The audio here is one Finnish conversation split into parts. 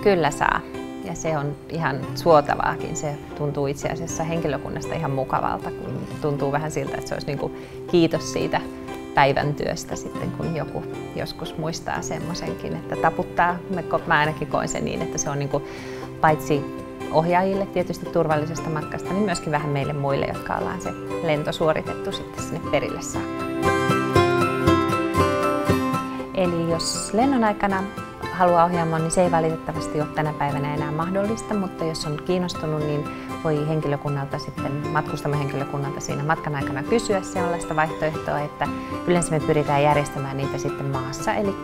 Kyllä saa. Ja se on ihan suotavaakin. Se tuntuu itse asiassa henkilökunnasta ihan mukavalta, kun tuntuu vähän siltä, että se olisi niin kuin kiitos siitä päivän työstä sitten, kun joku joskus muistaa semmoisenkin, että taputtaa. Mä ainakin koen sen niin, että se on niin kuin paitsi ohjaajille tietysti turvallisesta matkasta, niin myöskin vähän meille muille, jotka ollaan se lento suoritettu sitten sinne perille saakka. Eli jos lennon aikana haluaa ohjaamaan, niin se ei valitettavasti ole tänä päivänä enää mahdollista, mutta jos on kiinnostunut, niin voi henkilökunnalta sitten, matkustamohenkilökunnalta siinä matkan aikana kysyä sellaista vaihtoehtoa, että yleensä me pyritään järjestämään niitä sitten maassa, eli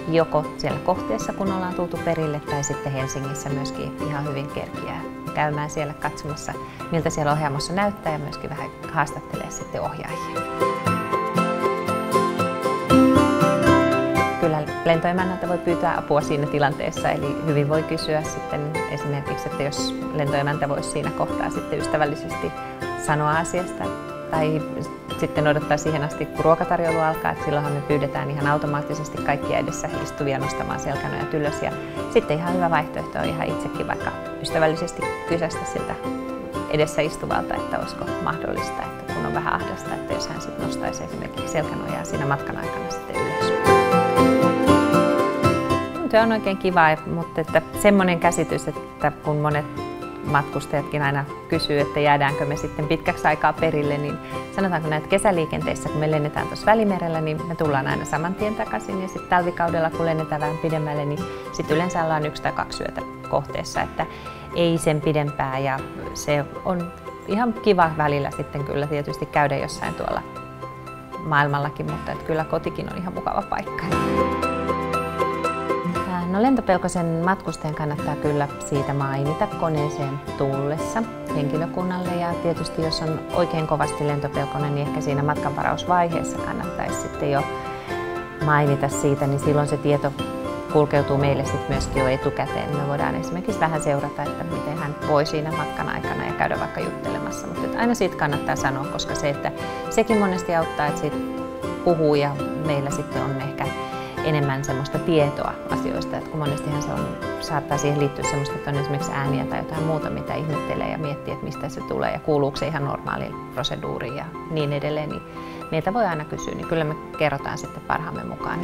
joko siellä kohteessa, kun ollaan tultu perille, tai sitten Helsingissä myöskin ihan hyvin kerkiää käymään siellä katsomassa, miltä siellä ohjaamossa näyttää, ja myöskin vähän haastattelee sitten ohjaajia. Kyllä lentoemännältä voi pyytää apua siinä tilanteessa, eli hyvin voi kysyä sitten esimerkiksi, että jos lentoemäntä voisi siinä kohtaa sitten ystävällisesti sanoa asiasta, tai sitten odottaa siihen asti, kun ruokatarjoilu alkaa, että silloinhan me pyydetään ihan automaattisesti kaikkia edessä istuvia nostamaan selkänojat ylös, ja sitten ihan hyvä vaihtoehto on ihan itsekin vaikka ystävällisesti kysästä siltä edessä istuvalta, että olisiko mahdollista, että kun on vähän ahdasta, että jos hän sitten nostaisi esimerkiksi selkänojaa siinä matkan aikana sitten ylös. Se on oikein kiva, mutta että semmoinen käsitys, että kun monet matkustajatkin aina kysyy, että jäädäänkö me sitten pitkäksi aikaa perille, niin sanotaanko näin, että kesäliikenteessä, kun me lennetään tuossa Välimerellä, niin me tullaan aina saman tien takaisin, ja sitten talvikaudella, kun lennetään vähän pidemmälle, niin sitten yleensä ollaan 1 tai 2 yötä kohteessa, että ei sen pidempää, ja se on ihan kiva välillä sitten kyllä tietysti käydä jossain tuolla maailmallakin, mutta että kyllä kotikin on ihan mukava paikka. No, lentopelkosen matkustajan kannattaa kyllä siitä mainita koneeseen tullessa henkilökunnalle, ja tietysti jos on oikein kovasti lentopelkonen, niin ehkä siinä matkanvarausvaiheessa kannattaisi sitten jo mainita siitä, niin silloin se tieto kulkeutuu meille sitten myöskin jo etukäteen. Me voidaan esimerkiksi vähän seurata, että miten hän voi siinä matkan aikana ja käydä vaikka juttelemassa, mutta aina siitä kannattaa sanoa, koska se, että sekin monesti auttaa, että siitä puhuu, ja meillä sitten on ehkä enemmän semmoista tietoa asioista, että kun monestihan se on, saattaa siihen liittyä semmoista, että on esimerkiksi ääniä tai jotain muuta, mitä ihmettelee ja miettii, että mistä se tulee ja kuuluuko se ihan normaaliin proseduuriin ja niin edelleen, niin meiltä voi aina kysyä, niin kyllä me kerrotaan sitten parhaamme mukaan.